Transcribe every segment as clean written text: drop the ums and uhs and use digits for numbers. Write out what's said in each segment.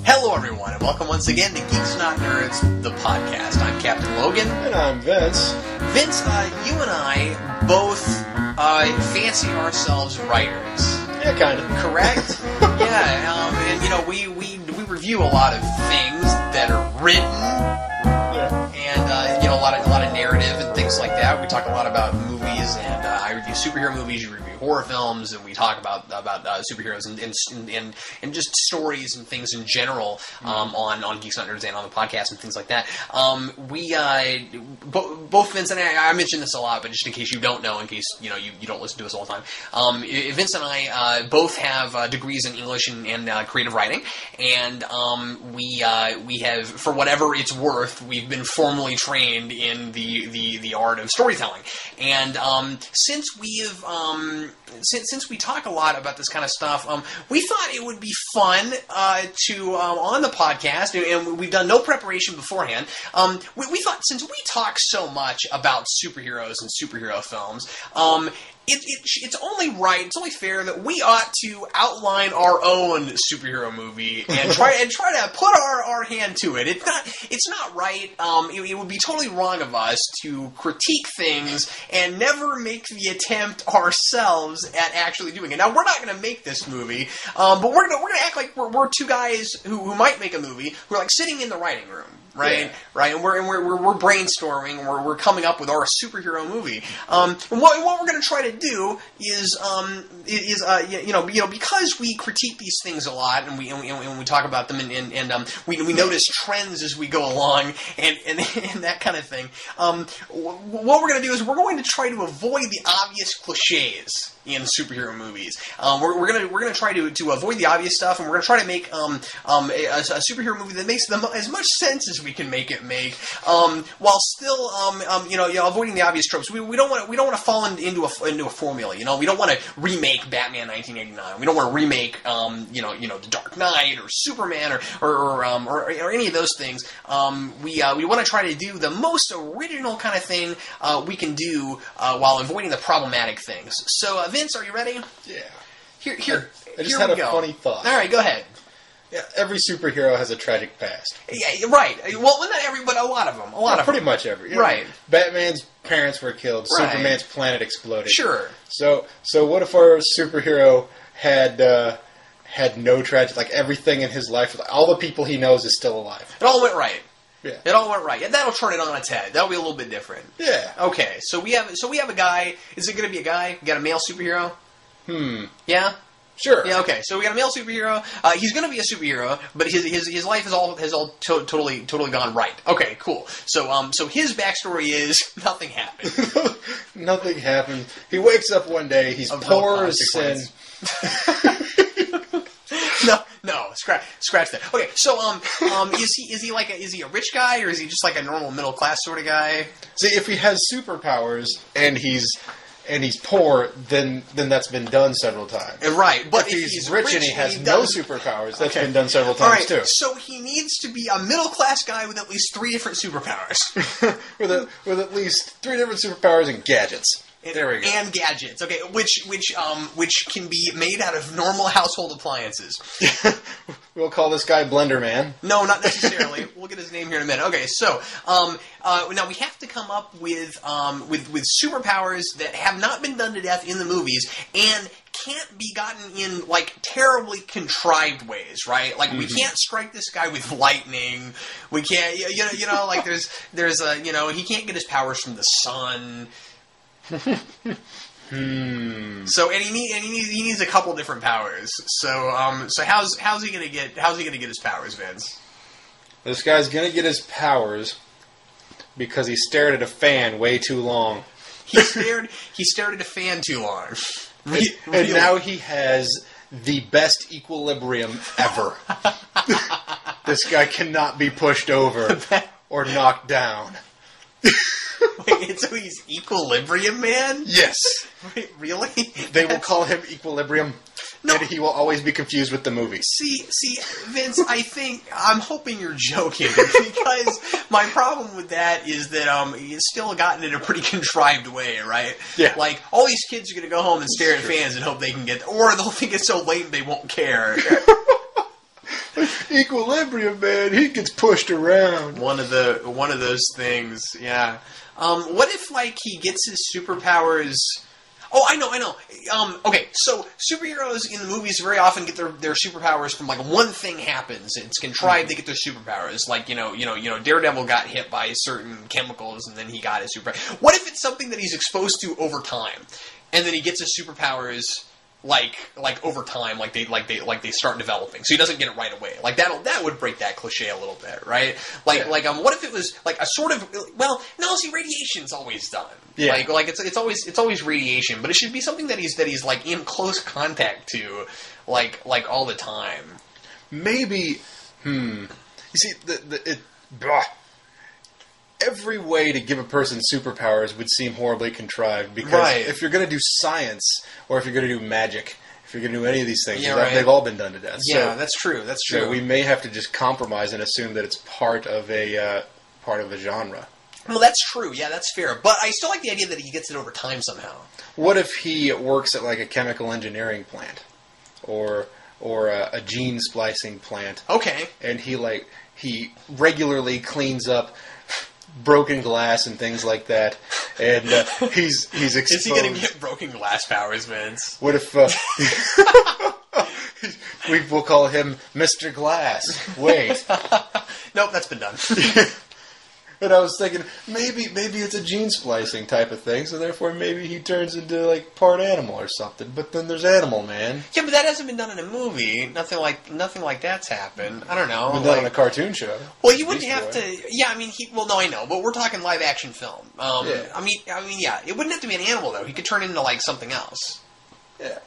Hello, everyone, and welcome once again to Geeks Not Nerds, the podcast. I'm Captain Logan. And I'm Vince. Vince, you and I both fancy ourselves writers. Yeah, kind of. Correct? Yeah, and you know, we review a lot of things that are written. Yeah. And you know, a lot of narrative and things like that. We talk a lot about movies, and I review superhero movies. You review horror films, and we talk about superheroes and just stories and things in general on Geeks Not Nerds and on the podcast and things like that. Both Vince and I mention this a lot, but just in case you don't know, in case you don't listen to us all the time, Vince and I both have degrees in English and creative writing, and we have, for whatever it's worth, we've been formally trained in the art of storytelling, and since we talk a lot about this kind of stuff, we thought it would be fun to on the podcast, and we've done no preparation beforehand. We thought, since we talk so much about superheroes and superhero films, it's only right, it's only fair that we ought to outline our own superhero movie and try to put our hand to it. It's not right. It would be totally wrong of us to critique things and never make the attempt ourselves at actually doing it. Now, we're not going to make this movie, but we're gonna act like we're two guys who might make a movie, who are like sitting in the writing room. Right, yeah. Right, and we're brainstorming, and we're coming up with our superhero movie. And what we're going to try to do is because we critique these things a lot, and we talk about them, and we notice trends as we go along, and that kind of thing. What we're going to do is we're going to try to avoid the obvious cliches in superhero movies. We're gonna try to avoid the obvious stuff, and we're gonna try to make a superhero movie that makes as much sense as we can make it make, while still avoiding the obvious tropes. We don't want to fall into a formula. You know, we don't want to remake Batman 1989. We don't want to remake The Dark Knight or Superman or any of those things. We want to try to do the most original kind of thing we can do while avoiding the problematic things. So. Vince, are you ready? Yeah. Here. I just had a funny thought. All right, go ahead. Yeah, every superhero has a tragic past. Yeah, right. Well, not every, but a lot of them. Pretty much every. Right. Batman's parents were killed. Right. Superman's planet exploded. Sure. So what if our superhero had no tragic, like everything in his life, like all the people he knows is still alive? It all went right. Yeah. It all went right. And that'll turn it on its head. That'll be a little bit different. Yeah. Okay. So we have a guy. Is it going to be a guy? We got a male superhero? Yeah? Sure. Yeah, okay. So we got a male superhero. He's going to be a superhero, but his life has all totally gone right. Okay, cool. So his backstory is nothing happened. Nothing happened. He wakes up one day, he's poor as sin. No, scratch that. Okay, so is he a rich guy, or is he just like a normal middle class sort of guy? See, if he has superpowers and he's poor, then that's been done several times. Right, but if he's rich and he has no superpowers, that's been done several times too. So he needs to be a middle class guy with at least 3 different superpowers. with at least 3 different superpowers and gadgets. There we go. And gadgets, okay, which can be made out of normal household appliances. We'll call this guy Blender Man. No, not necessarily. We'll get his name here in a minute. Okay, so now we have to come up with superpowers that have not been done to death in the movies and can't be gotten in like terribly contrived ways, right? Like we can't strike this guy with lightning. We can't, like there's he can't get his powers from the sun. So and he needs a couple different powers. So how's he gonna get his powers, Vince? This guy's gonna get his powers because he stared at a fan way too long. He stared at a fan too long. And now he has the best equilibrium ever. This guy cannot be pushed over or knocked down. Wait, so he's Equilibrium Man? Yes. Wait, really? They will call him Equilibrium, and he will always be confused with the movie. See, Vince, I'm hoping you're joking, because my problem with that is that it's still gotten in a pretty contrived way, right? Yeah. Like, all these kids are going to go home and stare at fans and hope they can get, or they'll think it's so late they won't care. Equilibrium, man. He gets pushed around. One of those things. Yeah. What if like he gets his superpowers? Oh, I know. Okay, so superheroes in the movies very often get their superpowers from like one thing happens. It's contrived. They get their superpowers. Like Daredevil got hit by certain chemicals and then he got his superpower. What if it's something that he's exposed to over time, and then he gets his superpowers like over time, like they start developing. So he doesn't get it right away. Like that would break that cliche a little bit, right? What if it was like a sort of radiation's always done. Yeah. Like it's always radiation, but it should be something that he's like in close contact to, like all the time. Maybe. You see, every way to give a person superpowers would seem horribly contrived, because if you're going to do science, or if you're going to do magic, if you're going to do any of these things, they've all been done to death. Yeah, so, that's true. So we may have to just compromise and assume that it's part of a genre. Well, that's true. Yeah, that's fair. But I still like the idea that he gets it over time somehow. What if he works at like a chemical engineering plant, or a gene splicing plant? Okay. And he regularly cleans up broken glass and things like that, and he's exposed. Is he going to get broken glass powers, Vince? What if we'll call him Mr. Glass? Wait, nope, that's been done. And I was thinking maybe it's a gene splicing type of thing, so therefore maybe he turns into like part animal or something. But then there's Animal Man. Yeah, but that hasn't been done in a movie. Nothing like that's happened. I don't know. Been done on a cartoon show. Well, you wouldn't have to. Yeah, I mean, no, I know, but we're talking live action film. Yeah. I mean, yeah, it wouldn't have to be an animal though. He could turn into like something else. Yeah.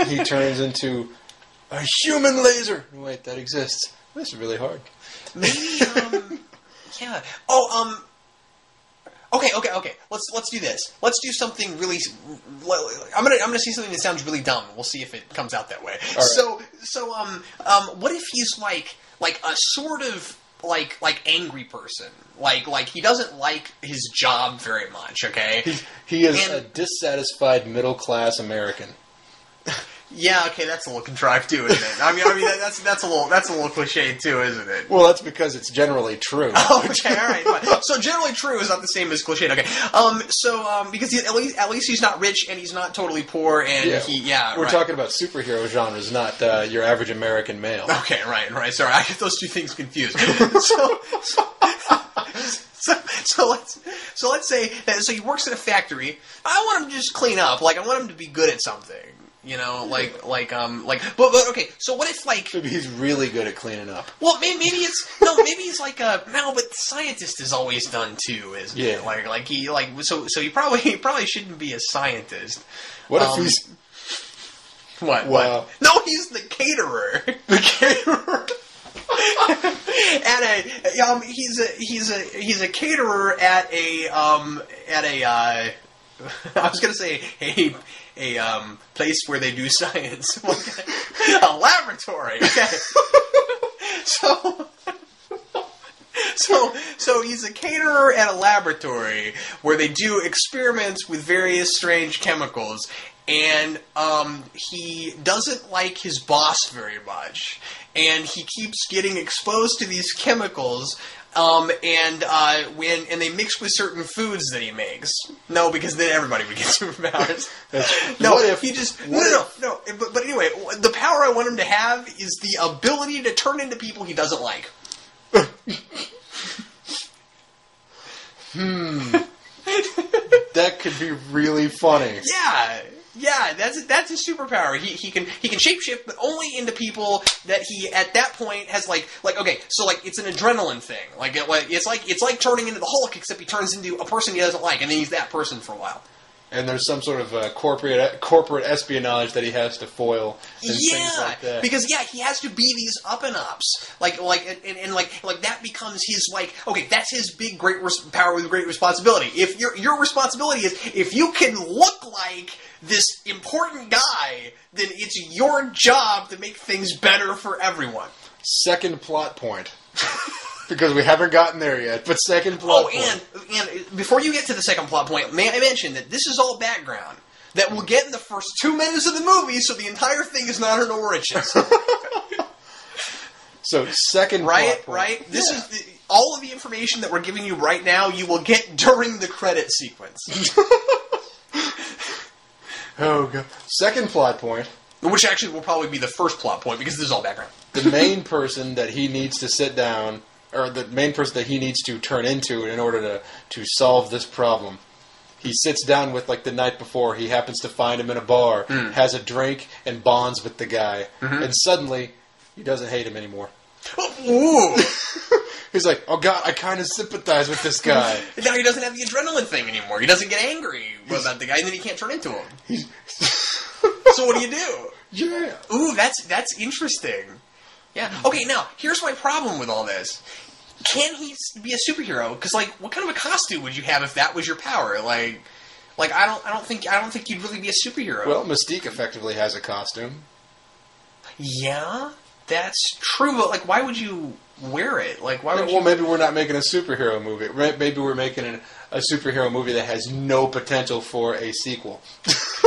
He turns into a human laser. Wait, that exists. This is really hard. Maybe, yeah. Oh, okay. Let's do this. Let's do something really. I'm gonna see something that sounds really dumb. We'll see if it comes out that way. Right. So, what if he's like a sort of like angry person? Like he doesn't like his job very much. Okay. He is a dissatisfied middle class American. Yeah, okay, that's a little contrived too, isn't it? I mean, that's a little cliche too, isn't it? Well, that's because it's generally true. Okay, all right, fine. So generally true is not the same as cliche. Okay, because at least he's not rich and he's not totally poor, and we're talking about superhero genres, not your average American male. Okay, right. Sorry, I get those two things confused. So let's say that he works at a factory. I want him to just clean up. Like I want him to be good at something. You know, but okay. So what if maybe he's really good at cleaning up? Well, maybe he's like but scientist is always done too, isn't it? So he probably shouldn't be a scientist. What if he's what? Wow. What? No, he's the caterer. The caterer. He's a caterer at a I was gonna say a place where they do science. A laboratory. Okay. So he's a caterer at a laboratory where they do experiments with various strange chemicals, and he doesn't like his boss very much, and he keeps getting exposed to these chemicals. And they mix with certain foods that he makes. No, because then everybody would get superpowers. No. But anyway, the power I want him to have is the ability to turn into people he doesn't like. That could be really funny. Yeah, that's his superpower. He can shapeshift, but only into people that he at that point has like okay, so it's an adrenaline thing. It's like turning into the Hulk, except he turns into a person he doesn't like, and then he's that person for a while. And there's some sort of corporate espionage that he has to foil. And things like that. Because he has to be these up and ups, and that becomes his that's his big great power with great responsibility. If your responsibility is if you can look like this important guy, then it's your job to make things better for everyone. Second plot point. Because we haven't gotten there yet, but second plot point. And before you get to the second plot point, may I mention that this is all background. that we'll get in the first 2 minutes of the movie, so the entire thing is not an origins. So, second plot point. Right? This is all of the information that we're giving you right now, you will get during the credit sequence. Oh, God. Second plot point. Which actually will probably be the first plot point, because this is all background. The main person that he needs to sit down, or the main person that he needs to turn into in order to solve this problem. He sits down with, like, the night before. He happens to find him in a bar, has a drink, and bonds with the guy. And suddenly, he doesn't hate him anymore. Ooh! He's like, oh, God, I kind of sympathize with this guy. Now he doesn't have the adrenaline thing anymore. He doesn't get angry about the guy, and then he can't turn into him. So what do you do? Yeah. Ooh, that's interesting. Yeah. Okay, now, here's my problem with all this. Can he be a superhero? Because, like, what kind of a costume would you have if that was your power? Like I don't think you'd really be a superhero. Well, Mystique effectively has a costume. Yeah, that's true. But, like, why would you wear it? Like, why would you? Well, maybe we're not making a superhero movie. Maybe we're making a superhero movie that has no potential for a sequel.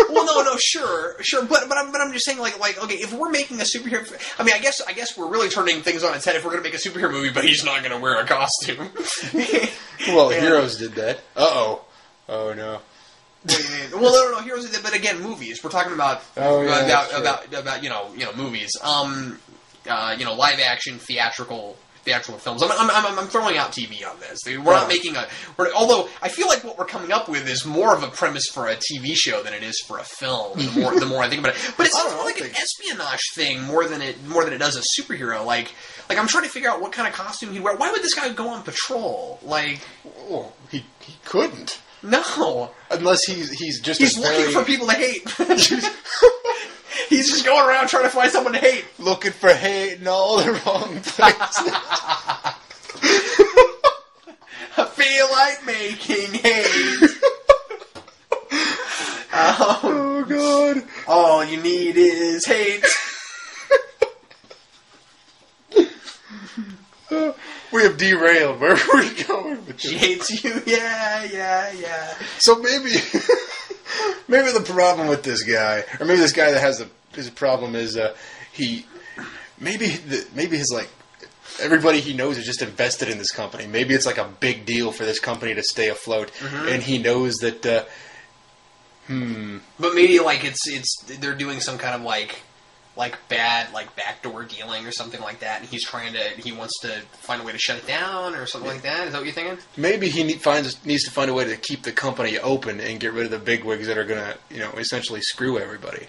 Well, no, sure, but I'm just saying, like, okay, if we're making a superhero, I mean, I guess we're really turning things on its head if we're going to make a superhero movie, but he's not going to wear a costume. Well, Heroes did that. Oh no. Well, no, Heroes did that, but again, movies. We're talking about about movies. Live action theatrical films. I'm throwing out TV on this. We're not making although I feel like what we're coming up with is more of a premise for a TV show than it is for a film. The more I think about it, but it sounds more like an espionage thing more than it does a superhero. Like I'm trying to figure out what kind of costume he'd wear. Why would this guy go on patrol? Like, well, he couldn't. No, unless he's looking for people to hate. He's just going around trying to find someone to hate. Looking for hate in all the wrong places. I feel like making hate. Oh, God. All you need is hate. We have derailed. Where were we going with this? She hates you. Yeah. So maybe the problem with this guy, or maybe this guy that has his problem is maybe his, like, everybody he knows is just invested in this company. Maybe it's like a big deal for this company to stay afloat, and he knows that. But maybe, like, it's they're doing some kind of like bad, like, backdoor dealing or something like that, and he wants to find a way to shut it down or something like that. Is that what you're thinking? Maybe he needs to find a way to keep the company open and get rid of the bigwigs that are going to, essentially screw everybody.